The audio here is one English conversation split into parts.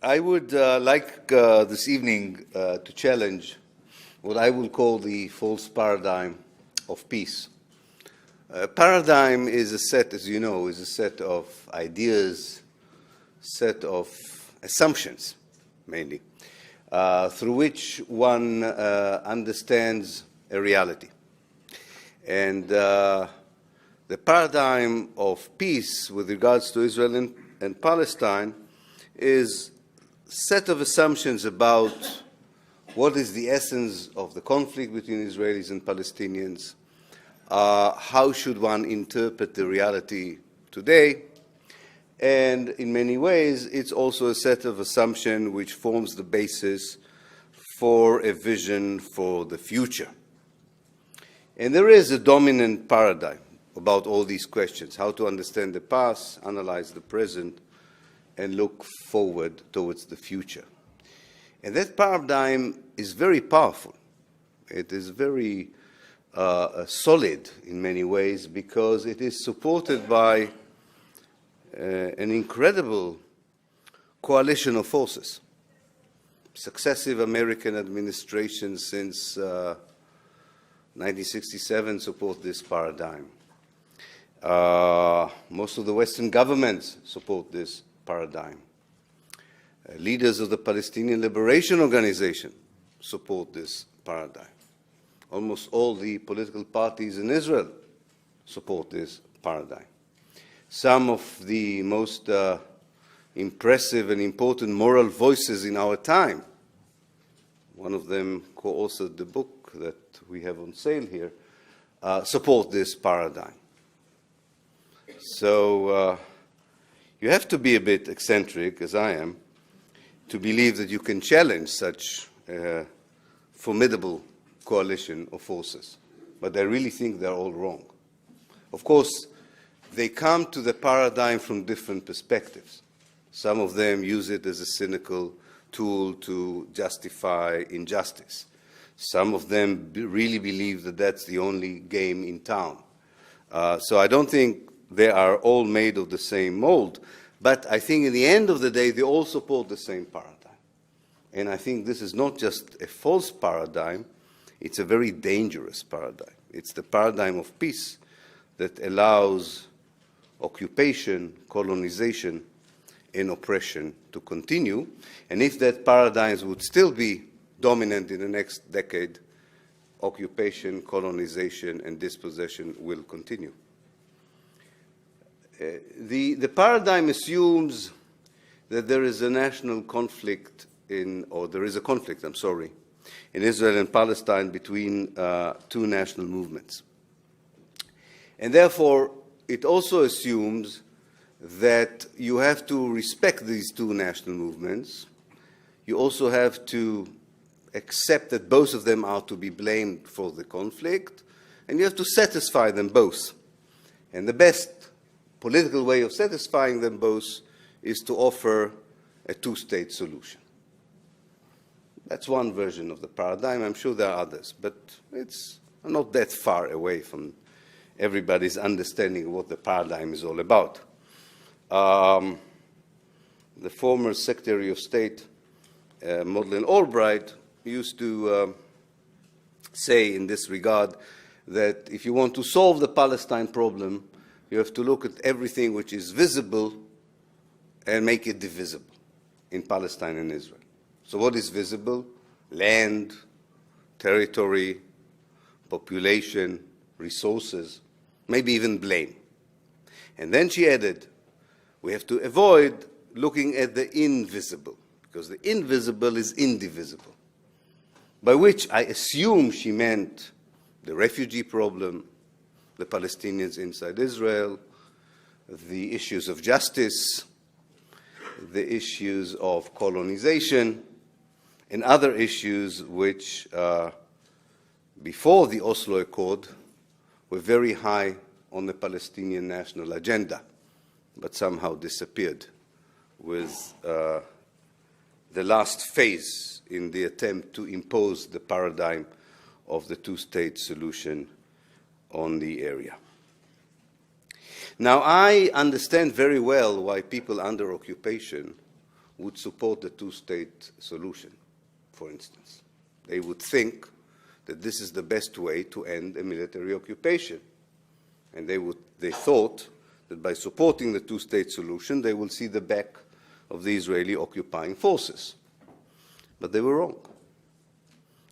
I would like this evening to challenge what I will call the false paradigm of peace. Paradigm is a set, as you know, is a set of ideas, set of assumptions, mainly, through which one understands a reality. And the paradigm of peace with regards to Israel and Palestine is a set of assumptions about what is the essence of the conflict between Israelis and Palestinians, how should one interpret the reality today, and in many ways it's also a set of assumptions which forms the basis for a vision for the future. And there is a dominant paradigm about all these questions, how to understand the past, analyze the present, and look forward towards the future. And that paradigm is very powerful. It is very solid in many ways because it is supported by an incredible coalition of forces. Successive American administrations since 1967 support this paradigm. Most of the Western governments support this paradigm. Leaders of the Palestinian Liberation Organization support this paradigm. Almost all the political parties in Israel support this paradigm. Some of the most impressive and important moral voices in our time, one of them co-authored the book that we have on sale here, support this paradigm. So you have to be a bit eccentric, as I am, to believe that you can challenge such a formidable coalition of forces. But I really think they're all wrong. Of course, they come to the paradigm from different perspectives. Some of them use it as a cynical tool to justify injustice. Some of them really believe that that's the only game in town. So I don't think they are all made of the same mold, but I think in the end of the day, they all support the same paradigm. And I think this is not just a false paradigm, it's a very dangerous paradigm. It's the paradigm of peace that allows occupation, colonization, and oppression to continue. And if that paradigm would still be dominant in the next decade, occupation, colonization, and dispossession will continue. The paradigm assumes that there is a national conflict there is a conflict, in Israel and Palestine between two national movements. And therefore, it also assumes that you have to respect these two national movements. You also have to accept that both of them are to be blamed for the conflict, and you have to satisfy them both. And the best political way of satisfying them both is to offer a two-state solution. That's one version of the paradigm. I'm sure there are others, but it's not that far away from everybody's understanding of what the paradigm is all about. The former Secretary of State, Madeleine Albright, used to say in this regard that if you want to solve the Palestine problem, you have to look at everything which is visible and make it divisible in Palestine and Israel. So what is visible? Land, territory, population, resources, maybe even blame. And then she added, we have to avoid looking at the invisible, because the invisible is indivisible, by which I assume she meant the refugee problem, the Palestinians inside Israel, the issues of justice, the issues of colonization, and other issues which, before the Oslo Accord, were very high on the Palestinian national agenda, but somehow disappeared with the last phase in the attempt to impose the paradigm of the two-state solution on the area. Now, I understand very well why people under occupation would support the two-state solution, for instance. They would think that this is the best way to end a military occupation. And they thought that by supporting the two-state solution, they will see the back of the Israeli occupying forces. But they were wrong.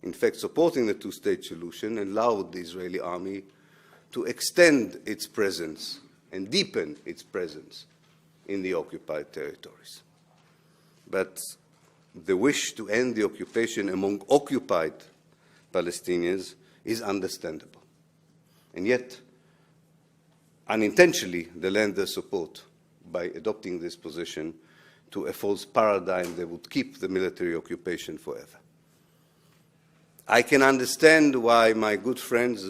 In fact, supporting the two-state solution allowed the Israeli army to extend its presence and deepen its presence in the occupied territories. But the wish to end the occupation among occupied Palestinians is understandable. And yet, unintentionally, they lend their support by adopting this position to a false paradigm that would keep the military occupation forever. I can understand why my good friends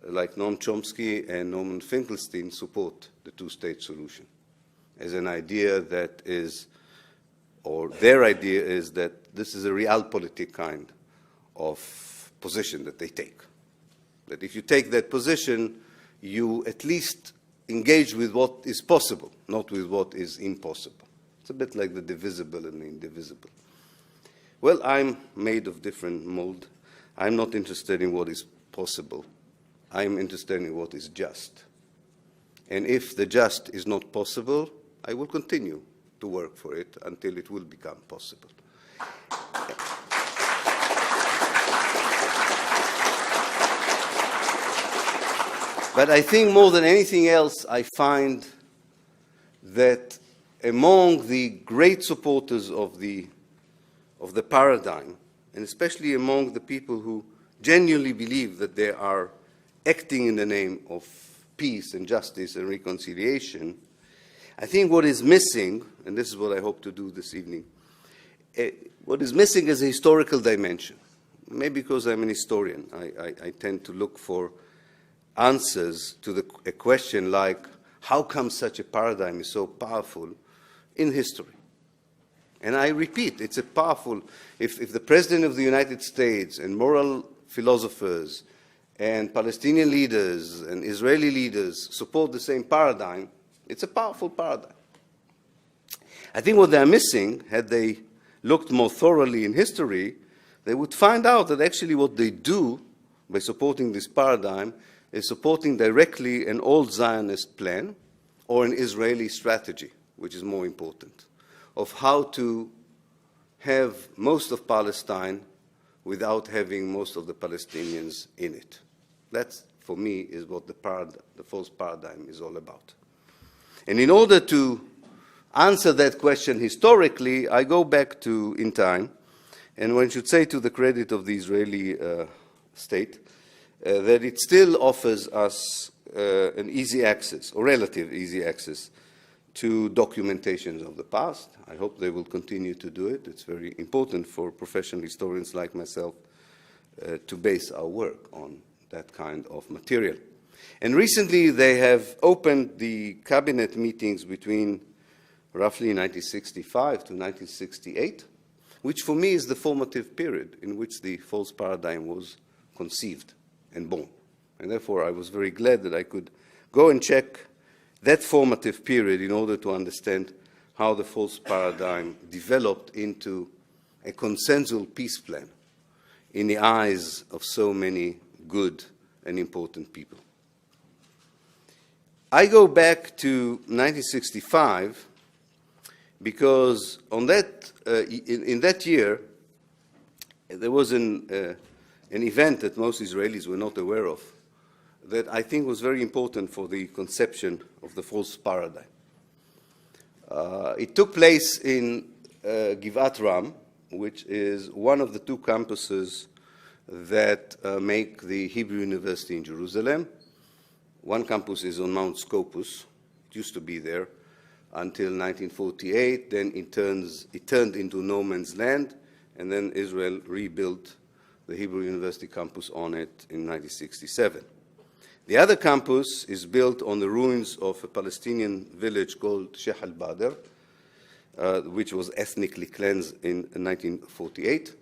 like Noam Chomsky and Norman Finkelstein support the two-state solution as an idea that is, or their idea is that this is a realpolitik kind of position that they take. That if you take that position, you at least engage with what is possible, not with what is impossible. It's a bit like the divisible and the indivisible. Well, I'm made of different mold. I'm not interested in what is possible. I'm interested in what is just. And if the just is not possible, I will continue to work for it until it will become possible. But I think more than anything else, I find that among the great supporters of the paradigm, and especially among the people who genuinely believe that they are acting in the name of peace and justice and reconciliation, I think what is missing, and this is what I hope to do this evening, what is missing is a historical dimension. Maybe because I'm an historian, I tend to look for answers to a question like, how come such a paradigm is so powerful in history? And I repeat, it's a powerful, if the President of the United States and moral philosophers and Palestinian leaders and Israeli leaders support the same paradigm, it's a powerful paradigm. I think what they're missing, had they looked more thoroughly in history, they would find out that actually what they do by supporting this paradigm is supporting directly an old Zionist plan or an Israeli strategy, which is more important, of how to have most of Palestine without having most of the Palestinians in it. That, for me, is what the false paradigm is all about. And in order to answer that question historically, I go back in time, and one should say to the credit of the Israeli state, that it still offers us an easy access, or relative easy access, to documentations of the past. I hope they will continue to do it. It's very important for professional historians like myself to base our work on that kind of material. And recently they have opened the cabinet meetings between roughly 1965 to 1968, which for me is the formative period in which the false paradigm was conceived and born. And therefore I was very glad that I could go and check that formative period in order to understand how the false paradigm developed into a consensual peace plan in the eyes of so many good and important people. I go back to 1965 because on that, in that year, there was an event that most Israelis were not aware of that I think was very important for the conception of the false paradigm. It took place in Givat Ram, which is one of the two campuses that make the Hebrew University in Jerusalem. One campus is on Mount Scopus. It used to be there until 1948. Then it turned into no man's land, and then Israel rebuilt the Hebrew University campus on it in 1967. The other campus is built on the ruins of a Palestinian village called Sheikh al-Badr, which was ethnically cleansed in 1948.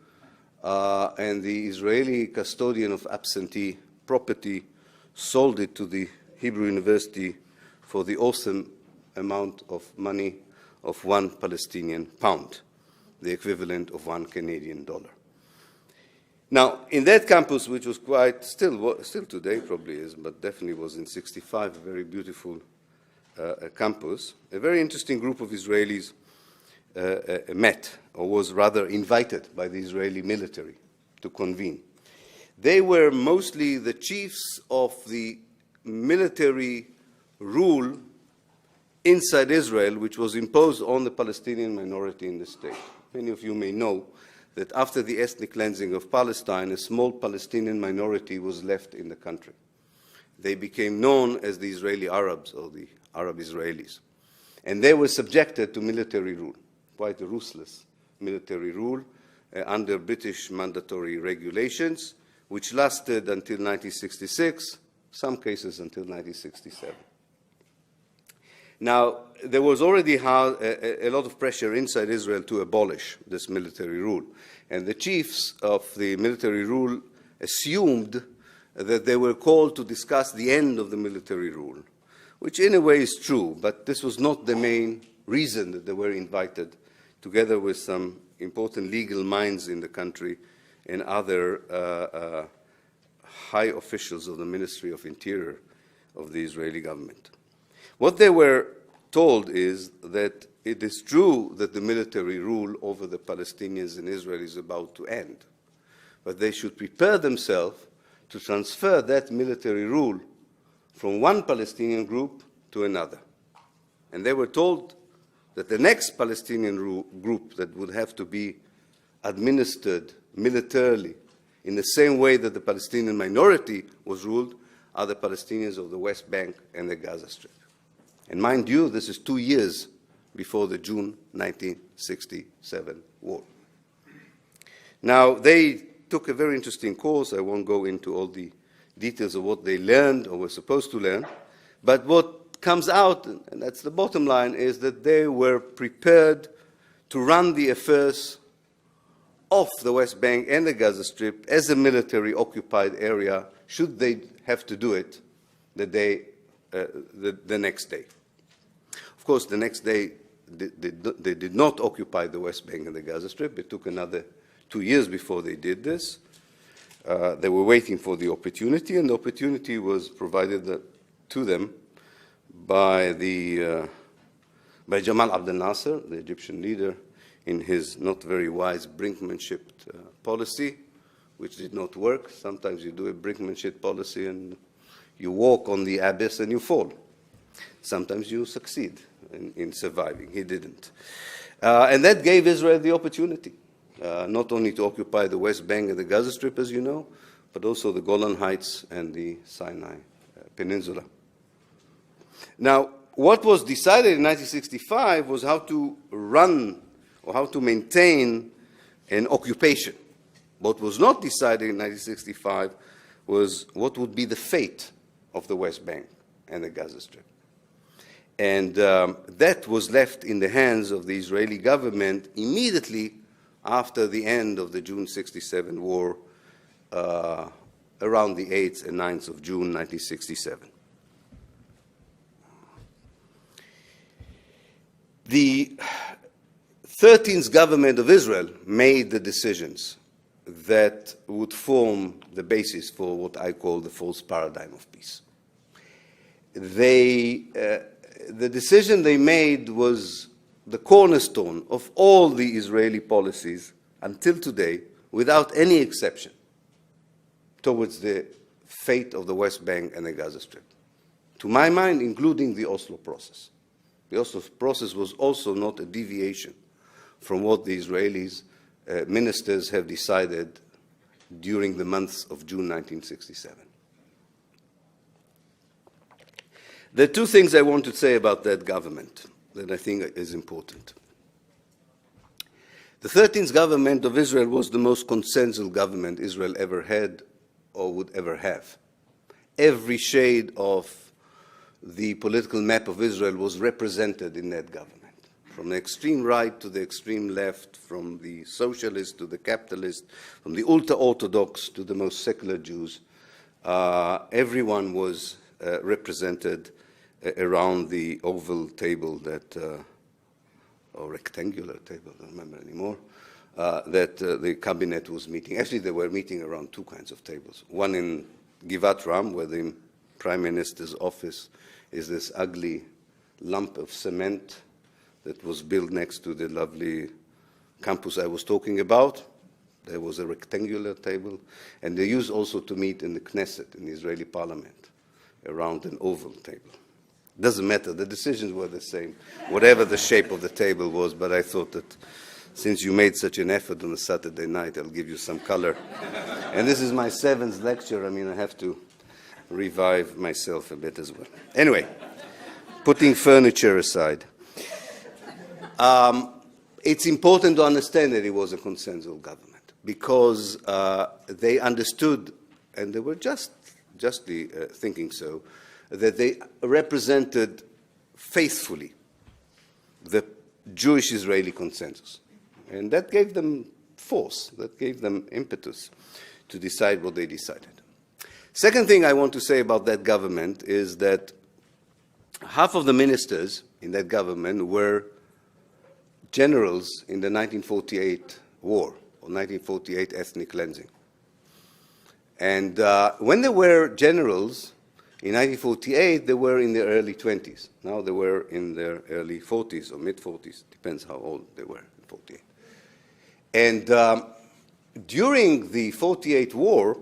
And the Israeli custodian of absentee property sold it to the Hebrew University for the awesome amount of money of 1 Palestinian pound, the equivalent of 1 Canadian dollar. Now, in that campus, which was quite, still today probably is, but definitely was in '65, a very beautiful campus, a very interesting group of Israelis met, or was rather invited by the Israeli military to convene. They were mostly the chiefs of the military rule inside Israel, which was imposed on the Palestinian minority in the state. Many of you may know that after the ethnic cleansing of Palestine, a small Palestinian minority was left in the country. They became known as the Israeli Arabs, or the Arab Israelis. And they were subjected to military rule, quite a ruthless military rule under British mandatory regulations, which lasted until 1966, some cases until 1967. Now, there was already a lot of pressure inside Israel to abolish this military rule. And the chiefs of the military rule assumed that they were called to discuss the end of the military rule, which in a way is true, but this was not the main reason that they were invited, together with some important legal minds in the country and other high officials of the Ministry of Interior of the Israeli government. What they were told is that it is true that the military rule over the Palestinians in Israel is about to end, but they should prepare themselves to transfer that military rule from one Palestinian group to another. And they were told that the next Palestinian group that would have to be administered militarily in the same way that the Palestinian minority was ruled are the Palestinians of the West Bank and the Gaza Strip. And mind you, this is 2 years before the June 1967 war. Now, they took a very interesting course. I won't go into all the details of what they learned or were supposed to learn, but what comes out, and that's the bottom line, is that they were prepared to run the affairs of the West Bank and the Gaza Strip as a military-occupied area, should they have to do it the next day. Of course, the next day, they did not occupy the West Bank and the Gaza Strip. It took another 2 years before they did this. They were waiting for the opportunity, and the opportunity was provided to them by Jamal Abdel Nasser, the Egyptian leader, in his not very wise brinkmanship policy, which did not work. Sometimes you do a brinkmanship policy and you walk on the abyss and you fall. Sometimes you succeed in surviving. He didn't. And that gave Israel the opportunity, not only to occupy the West Bank and the Gaza Strip, as you know, but also the Golan Heights and the Sinai Peninsula. Now, what was decided in 1965 was how to run or how to maintain an occupation. What was not decided in 1965 was what would be the fate of the West Bank and the Gaza Strip. And that was left in the hands of the Israeli government immediately after the end of the June 67 war, around the 8th and 9th of June 1967. The 13th government of Israel made the decisions that would form the basis for what I call the false paradigm of peace. The decision they made was the cornerstone of all the Israeli policies until today, without any exception, towards the fate of the West Bank and the Gaza Strip. To my mind, including the Oslo process. The Oslo process was also not a deviation from what the Israelis ministers have decided during the months of June 1967. There are two things I want to say about that government that I think is important. The 13th government of Israel was the most consensual government Israel ever had or would ever have. Every shade of the political map of Israel was represented in that government, from the extreme right to the extreme left, from the socialist to the capitalist, from the ultra-Orthodox to the most secular Jews. Everyone was represented around the oval table that or rectangular table, I don't remember anymore, that the cabinet was meeting. Actually, they were meeting around two kinds of tables. One in Givat Ram, where the Prime Minister's office is this ugly lump of cement that was built next to the lovely campus I was talking about. There was a rectangular table. And they used also to meet in the Knesset, in the Israeli parliament, around an oval table. Doesn't matter, the decisions were the same, whatever the shape of the table was, but I thought that since you made such an effort on a Saturday night, I'll give you some color. And this is my 7th lecture. I mean, I have to revive myself a bit as well. Anyway, putting furniture aside, it's important to understand that it was a consensual government because they understood, and they were justly thinking so, that they represented faithfully the Jewish-Israeli consensus. And that gave them force, that gave them impetus to decide what they decided. Second thing I want to say about that government is that half of the ministers in that government were generals in the 1948 war, or 1948 ethnic cleansing. And when they were generals in 1948, they were in their early 20s. Now they were in their early 40s or mid-40s, depends how old they were in 48. And during the 48 war,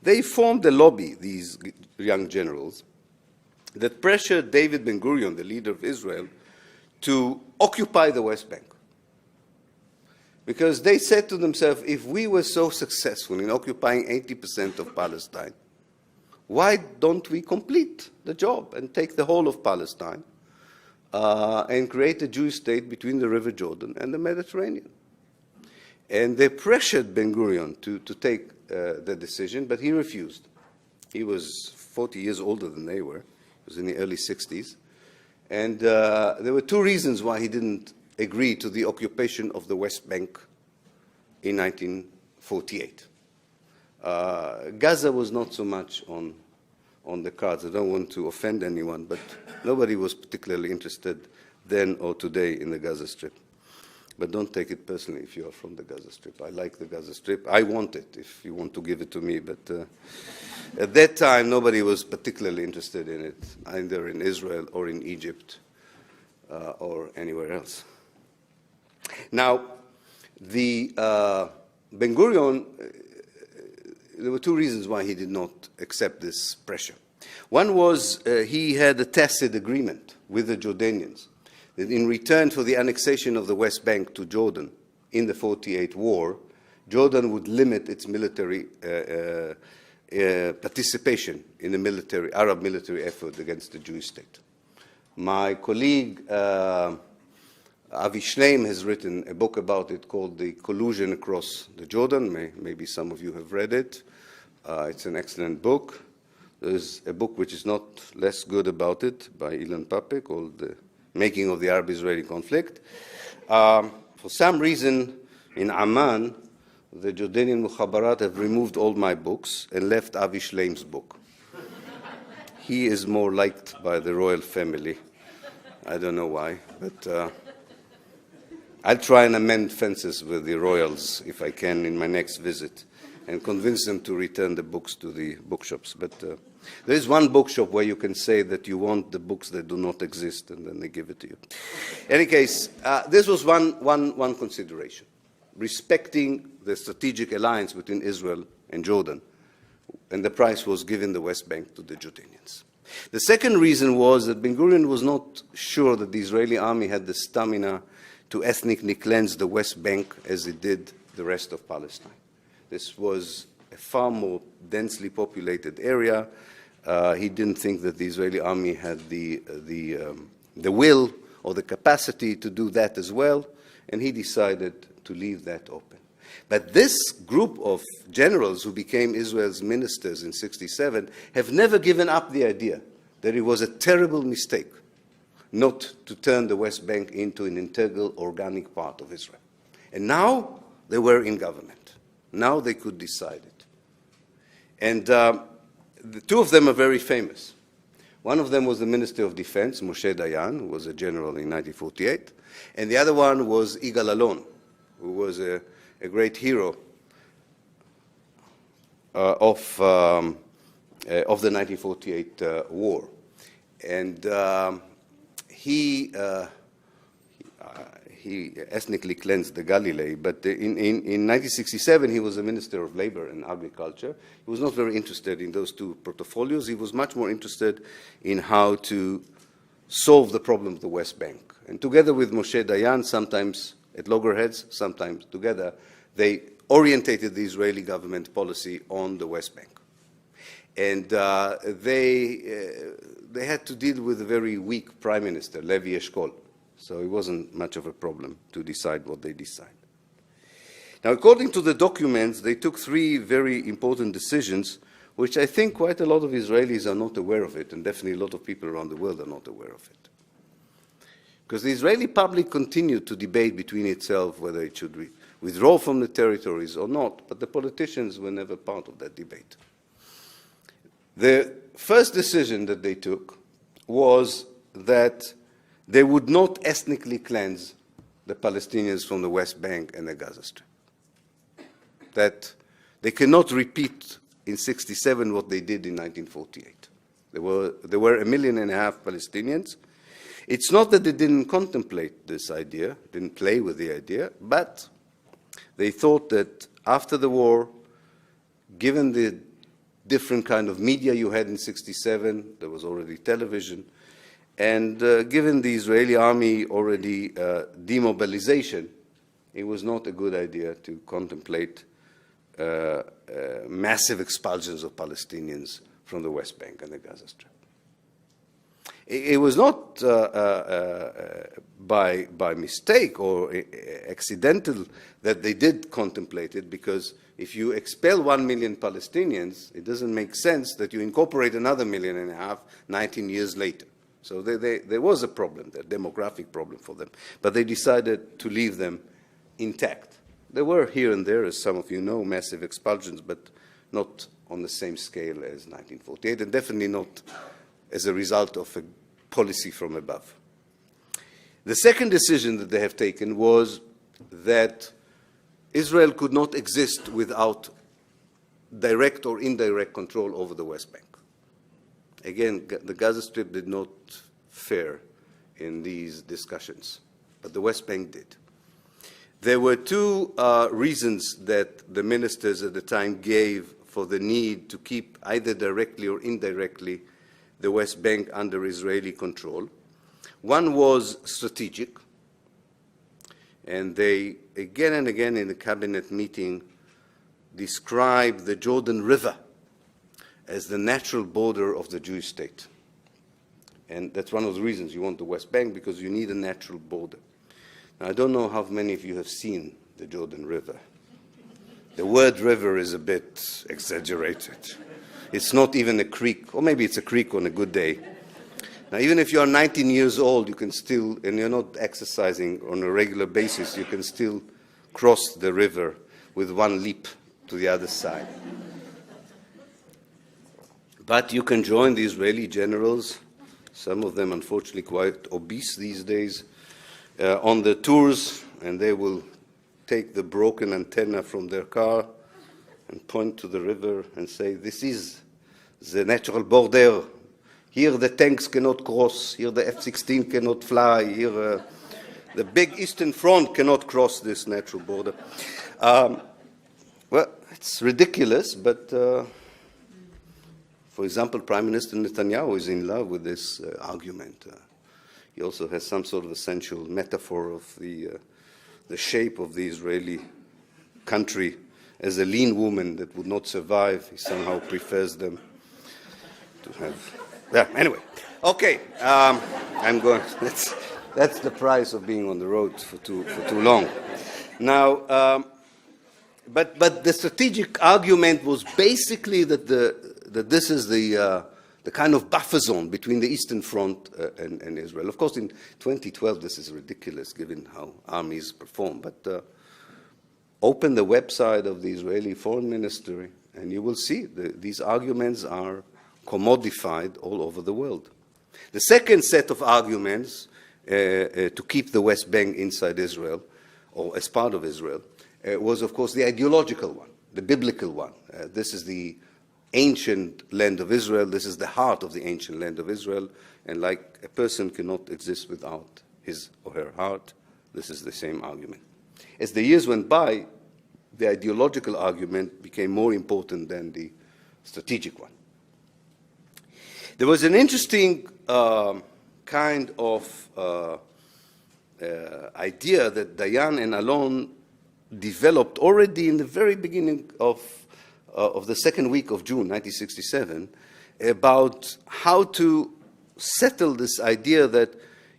they formed a lobby, these young generals, that pressured David Ben-Gurion, the leader of Israel, to occupy the West Bank. Because they said to themselves, if we were so successful in occupying 80% of Palestine, why don't we complete the job and take the whole of Palestine and create a Jewish state between the River Jordan and the Mediterranean? And they pressured Ben-Gurion to take the decision, but he refused. He was 40 years older than they were. He was in the early 60s. And there were two reasons why he didn't agree to the occupation of the West Bank in 1948. Gaza was not so much on the cards. I don't want to offend anyone, but nobody was particularly interested then or today in the Gaza Strip. But don't take it personally if you are from the Gaza Strip. I like the Gaza Strip. I want it if you want to give it to me. But at that time, nobody was particularly interested in it, either in Israel or in Egypt or anywhere else. Now, the Ben-Gurion, there were two reasons why he did not accept this pressure. One was he had a tacit agreement with the Jordanians that in return for the annexation of the West Bank to Jordan in the 48 war, Jordan would limit its military participation in the Arab military effort against the Jewish state. My colleague Avi Shleim has written a book about it called The Collusion Across the Jordan. Maybe some of you have read it. It's an excellent book. There's a book which is not less good about it by Éilan called The Making of the Arab-Israeli Conflict. For some reason, in Amman, the Jordanian Mukhabarat have removed all my books and left Avi Shleim's book. He is more liked by the royal family. I don't know why, but I'll try and amend fences with the royals, if I can, in my next visit, and convince them to return the books to the bookshops. But there is one bookshop where you can say that you want the books that do not exist, and then they give it to you. In any case, this was one consideration, respecting the strategic alliance between Israel and Jordan, and the price was given the West Bank to the Jordanians. The second reason was that Ben-Gurion was not sure that the Israeli army had the stamina to ethnically cleanse the West Bank as it did the rest of Palestine. This was a far more densely populated area. He didn't think that the Israeli army had the will or the capacity to do that as well, and he decided to leave that open. But this group of generals who became Israel's ministers in 1967 have never given up the idea that it was a terrible mistake not to turn the West Bank into an integral, organic part of Israel. And now they were in government. Now they could decide it. And the two of them are very famous. One of them was the Minister of Defense, Moshe Dayan, who was a general in 1948, and the other one was Yigal Allon, who was a great hero of the 1948 war. And he ethnically cleansed the Galilee, but in 1967 he was the Minister of Labor and Agriculture. He was not very interested in those two portfolios. He was much more interested in how to solve the problem of the West Bank. And together with Moshe Dayan, sometimes at loggerheads, sometimes together, they orientated the Israeli government policy on the West Bank. And they had to deal with a very weak prime minister, Levi Eshkol. So it wasn't much of a problem to decide what they decided. Now, according to the documents, they took three very important decisions, which I think quite a lot of Israelis are not aware of it, and definitely a lot of people around the world are not aware of it. Because the Israeli public continued to debate between itself whether it should withdraw from the territories or not, but the politicians were never part of that debate. The first decision that they took was that they would not ethnically cleanse the Palestinians from the West Bank and the Gaza Strip. That they cannot repeat in 1967 what they did in 1948. There were 1.5 million Palestinians. It's not that they didn't contemplate this idea, didn't play with the idea, but they thought that after the war, given the different kind of media you had in 1967, there was already television, and given the Israeli army already demobilization, it was not a good idea to contemplate massive expulsions of Palestinians from the West Bank and the Gaza Strip. It was not by mistake or accidental that they did contemplate it, because if you expel 1 million Palestinians, it doesn't make sense that you incorporate another 1.5 million 19 years later. So there was a problem, a demographic problem for them. But they decided to leave them intact. There were here and there, as some of you know, massive expulsions, but not on the same scale as 1948, and definitely not as a result of a policy from above. The second decision that they have taken was that Israel could not exist without direct or indirect control over the West Bank. Again, the Gaza Strip did not fare in these discussions, but the West Bank did. There were two reasons that the ministers at the time gave for the need to keep either directly or indirectly the West Bank under Israeli control. One was strategic, and they again and again in the cabinet meeting described the Jordan River as the natural border of the Jewish state. And that's one of the reasons you want the West Bank, because you need a natural border. Now, I don't know how many of you have seen the Jordan River. The word river is a bit exaggerated. It's not even a creek, or maybe it's a creek on a good day. Now, even if you're 19 years old, you can still, and you're not exercising on a regular basis, you can still cross the river with one leap to the other side. But you can join the Israeli generals, some of them unfortunately quite obese these days, on the tours, and they will take the broken antenna from their car and point to the river and say, this is the natural border. Here the tanks cannot cross, here the F-16 cannot fly, here the big Eastern Front cannot cross this natural border. Well, it's ridiculous, but for example, Prime Minister Netanyahu is in love with this argument. He also has some sort of essential metaphor of the shape of the Israeli country as a lean woman that would not survive. He somehow prefers them to have. Yeah. Anyway, okay. I'm going. That's the price of being on the road for too long. Now, but the strategic argument was basically that this is the kind of buffer zone between the Eastern Front and Israel. Of course, in 2012, this is ridiculous given how armies perform. But open the website of the Israeli Foreign Ministry, and you will see these arguments are commodified all over the world. The second set of arguments to keep the West Bank inside Israel, or as part of Israel, was, of course, the ideological one, the biblical one. This is the ancient land of Israel. This is the heart of the ancient land of Israel. And like a person cannot exist without his or her heart, this is the same argument. As the years went by, the ideological argument became more important than the strategic one. There was an interesting kind of idea that Dayan and Alon developed already in the very beginning of the second week of June 1967 about how to settle this idea that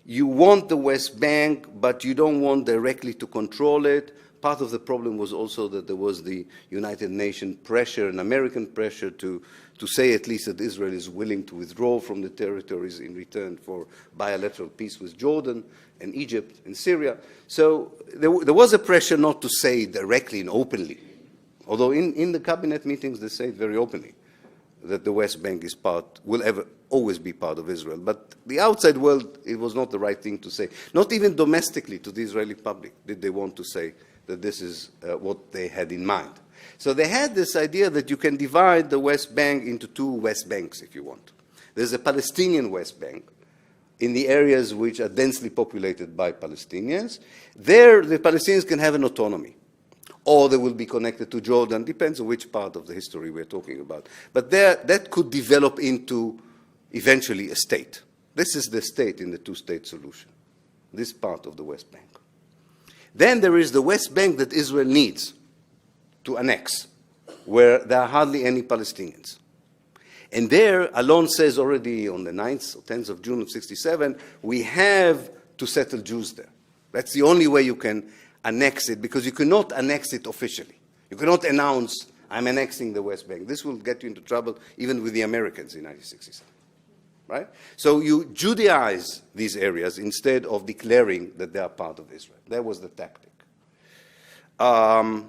you want the West Bank, but you don't want directly to control it. Part of the problem was also that there was the United Nations pressure and American pressure to say at least that Israel is willing to withdraw from the territories in return for bilateral peace with Jordan and Egypt and Syria. So there was a pressure not to say directly and openly, although in the cabinet meetings they say it very openly, that the West Bank is will always be part of Israel. But the outside world, it was not the right thing to say. Not even domestically to the Israeli public did they want to say that this is what they had in mind. So they had this idea that you can divide the West Bank into two West Banks, if you want. There's a Palestinian West Bank in the areas which are densely populated by Palestinians. There, the Palestinians can have an autonomy, or they will be connected to Jordan, depends on which part of the history we're talking about. But that could develop into eventually a state. This is the state in the two-state solution, this part of the West Bank. Then there is the West Bank that Israel needs to annex, where there are hardly any Palestinians. And there, Alon says already on the 9th or 10th of June of 1967, we have to settle Jews there. That's the only way you can annex it, because you cannot annex it officially. You cannot announce, I'm annexing the West Bank. This will get you into trouble even with the Americans in 1967. Right? So you Judaize these areas instead of declaring that they are part of Israel. That was the tactic. So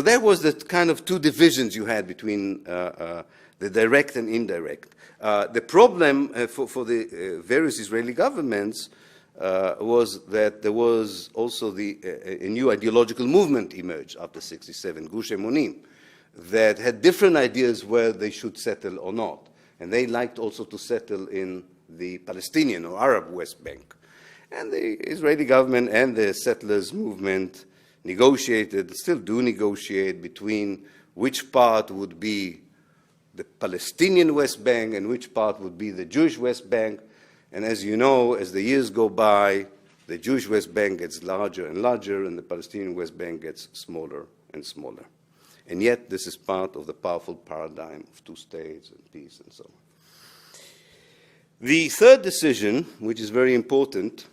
there was the kind of two divisions you had between the direct and indirect. The problem for the various Israeli governments was that there was also a new ideological movement emerged after 1967, Gush Emonim, that had different ideas where they should settle or not. And they liked also to settle in the Palestinian or Arab West Bank. And the Israeli government and the settlers movement negotiated, still do negotiate, between which part would be the Palestinian West Bank and which part would be the Jewish West Bank. And as you know, as the years go by, the Jewish West Bank gets larger and larger, and the Palestinian West Bank gets smaller and smaller. And yet, this is part of the powerful paradigm of two states and peace and so on. The third decision, which is very important,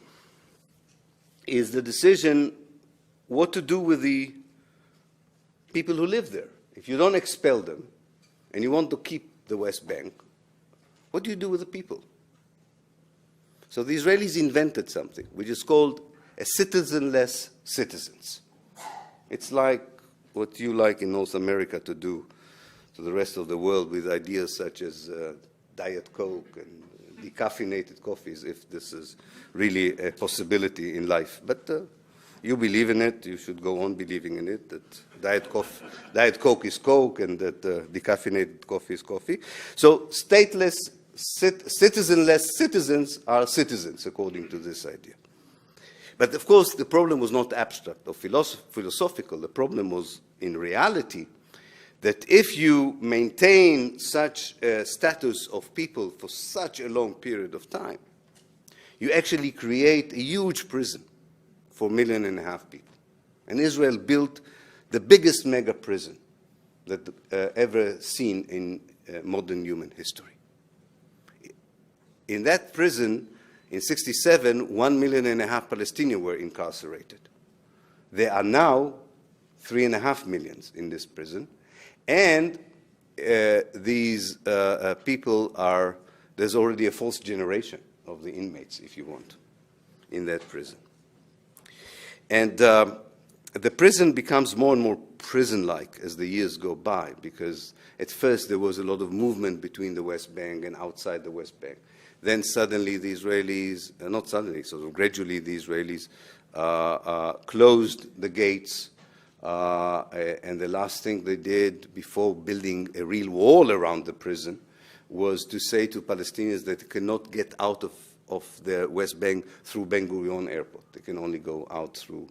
is the decision what to do with the people who live there. If you don't expel them and you want to keep the West Bank, what do you do with the people? So the Israelis invented something which is called a citizenless citizens. It's like what you like in North America to do to the rest of the world with ideas such as Diet Coke and decaffeinated coffees, if this is really a possibility in life. But you believe in it, you should go on believing in it, that Diet Coke is Coke and that decaffeinated coffee is coffee. So stateless, citizenless citizens are citizens, according to this idea. But of course, the problem was not abstract or philosophical. The problem was, in reality, that if you maintain such a status of people for such a long period of time, you actually create a huge prison for 1.5 million people. And Israel built the biggest mega prison that ever seen in modern human history. In that prison, in 1967, 1.5 million Palestinians were incarcerated. There are now 3.5 million in this prison. And these people are, there's already a fourth generation of the inmates, if you want, in that prison. And the prison becomes more and more prison-like as the years go by, because at first there was a lot of movement between the West Bank and outside the West Bank. Then suddenly the Israelis, not suddenly, sort of gradually the Israelis closed the gates, and the last thing they did before building a real wall around the prison was to say to Palestinians that they cannot get out of the West Bank through Ben Gurion Airport. They can only go out through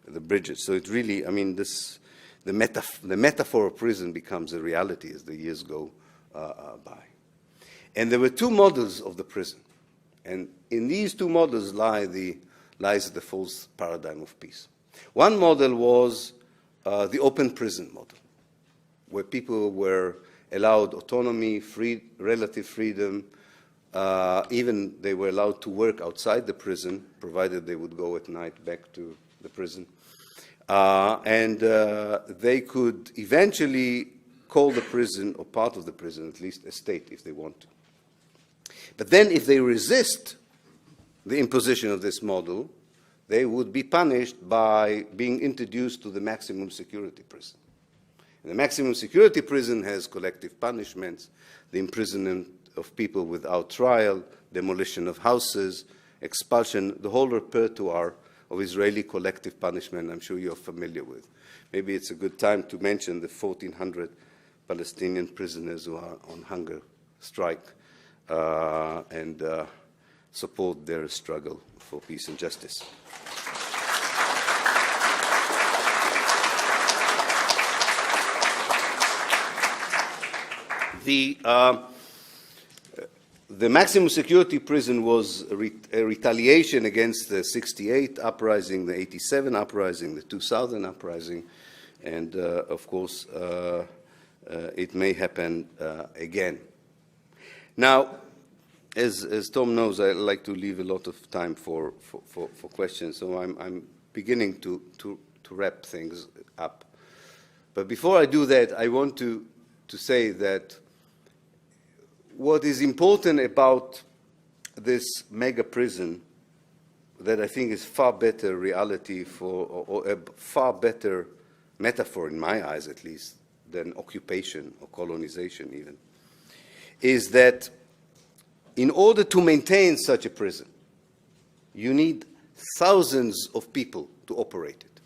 the bridges. So it really, I mean, the metaphor of prison becomes a reality as the years go by. And there were two models of the prison. And in these two models lies the false paradigm of peace. One model was the open prison model, where people were allowed autonomy, relative freedom, even they were allowed to work outside the prison, provided they would go at night back to the prison. And they could eventually call the prison, or part of the prison at least, a state if they want to. But then if they resist the imposition of this model, they would be punished by being introduced to the maximum security prison. And the maximum security prison has collective punishments, the imprisonment of people without trial, demolition of houses, expulsion, the whole repertoire of Israeli collective punishment I'm sure you're familiar with. Maybe it's a good time to mention the 1,400 Palestinian prisoners who are on hunger strike and support their struggle for peace and justice. The maximum security prison was a retaliation against the 68 uprising, the 87 uprising, the 2000 uprising, and of course it may happen again. Now, as Tom knows, I like to leave a lot of time for questions, so I'm beginning to wrap things up. But before I do that, I want to say that what is important about this mega prison that I think is far better reality or a far better metaphor, in my eyes at least, than occupation or colonization even, is that in order to maintain such a prison, you need thousands of people to operate it.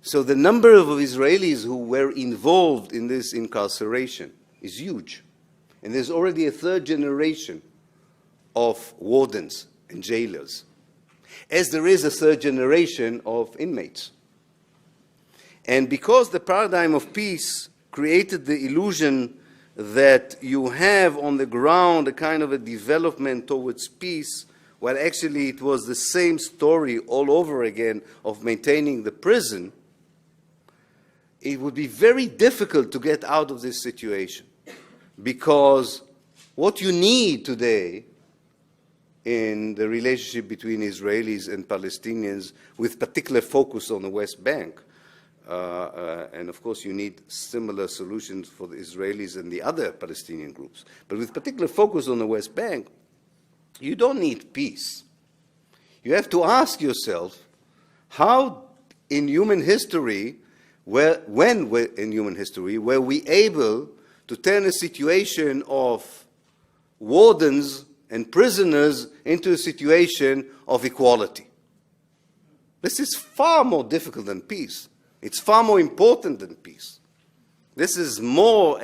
So the number of Israelis who were involved in this incarceration is huge. And there's already a third generation of wardens and jailers, as there is a third generation of inmates. And because the paradigm of peace created the illusion that you have on the ground a kind of a development towards peace, while actually it was the same story all over again of maintaining the prison, it would be very difficult to get out of this situation. Because what you need today in the relationship between Israelis and Palestinians, with particular focus on the West Bank, and of course you need similar solutions for the Israelis and the other Palestinian groups, but with particular focus on the West Bank, you don't need peace. You have to ask yourself, how in human history, when in human history were we able to turn a situation of wardens and prisoners into a situation of equality? This is far more difficult than peace. It's far more important than peace. This is more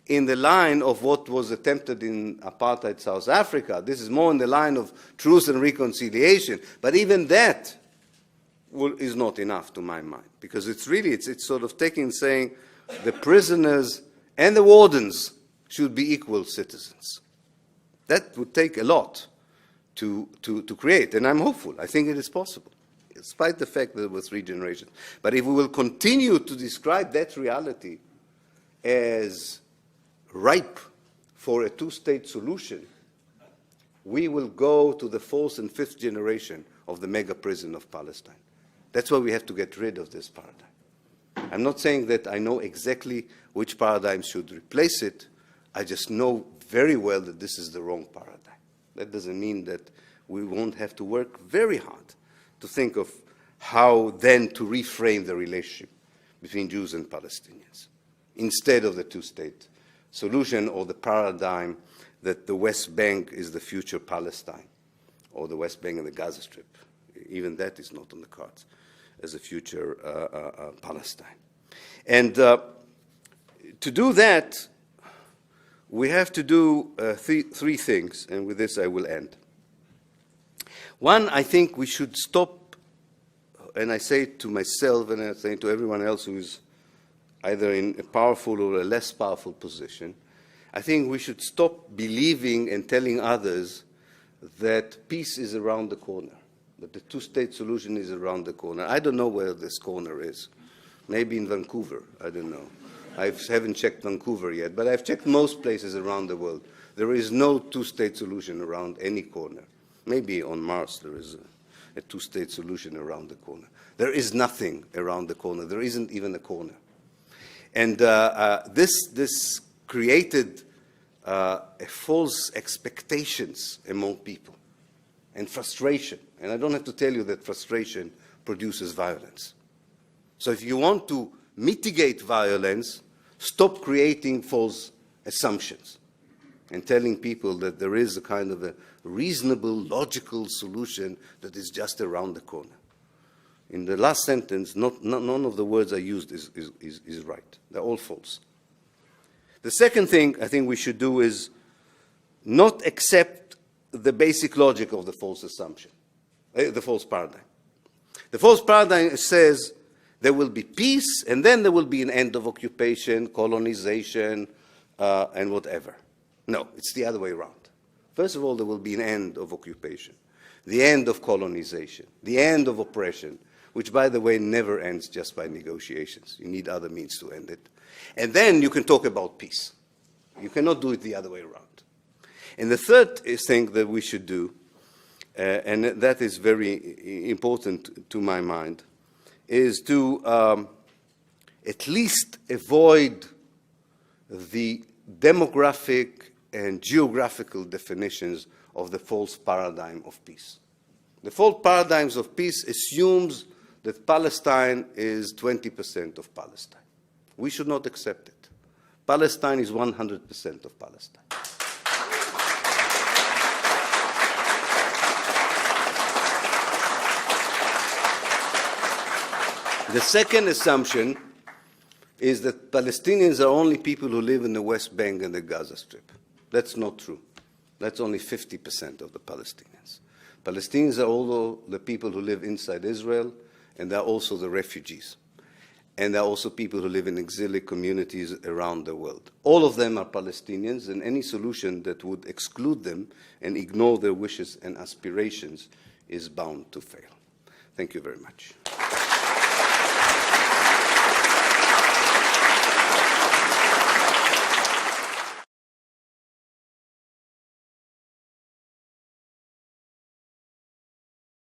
in the line of what was attempted in apartheid South Africa. This is more in the line of truth and reconciliation. But even that is not enough to my mind, because it's really, it's sort of taking, saying the prisoners and the wardens should be equal citizens. That would take a lot to create, and I'm hopeful. I think it is possible, despite the fact that there were 3 generations. But if we will continue to describe that reality as ripe for a 2-state solution, we will go to the 4th and 5th generation of the mega prison of Palestine. That's why we have to get rid of this paradigm. I'm not saying that I know exactly which paradigm should replace it. I just know very well that this is the wrong paradigm. That doesn't mean that we won't have to work very hard to think of how then to reframe the relationship between Jews and Palestinians, instead of the two-state solution or the paradigm that the West Bank is the future Palestine, or the West Bank and the Gaza Strip. Even that is not on the cards as a future Palestine. And to do that, we have to do three things, and with this I will end. One, I think we should stop, and I say it to myself and I say it to everyone else who is either in a powerful or a less powerful position, I think we should stop believing and telling others that peace is around the corner, that the two-state solution is around the corner. I don't know where this corner is. Maybe in Vancouver, I don't know. I haven't checked Vancouver yet, but I've checked most places around the world. There is no two-state solution around any corner. Maybe on Mars there is a two-state solution around the corner. There is nothing around the corner. There isn't even a corner. And this created false expectations among people and frustration. And I don't have to tell you that frustration produces violence. So if you want to mitigate violence, stop creating false assumptions and telling people that there is a kind of a reasonable, logical solution that is just around the corner. In the last sentence, none of the words I used is right. They're all false. The second thing I think we should do is not accept the basic logic of the false assumption, the false paradigm. The false paradigm says there will be peace, and then there will be an end of occupation, colonization, and whatever. No, it's the other way around. First of all, there will be an end of occupation, the end of colonization, the end of oppression, which, by the way, never ends just by negotiations. You need other means to end it. And then you can talk about peace. You cannot do it the other way around. And the third thing that we should do, and that is very important to my mind, is to at least avoid the demographic and geographical definitions of the false paradigm of peace. The false paradigms of peace assumes that Palestine is 20% of Palestine. We should not accept it. Palestine is 100% of Palestine. The second assumption is that Palestinians are only people who live in the West Bank and the Gaza Strip. That's not true. That's only 50% of the Palestinians. Palestinians are also the people who live inside Israel, and they're also the refugees. And there are also people who live in exilic communities around the world. All of them are Palestinians, and any solution that would exclude them and ignore their wishes and aspirations is bound to fail. Thank you very much.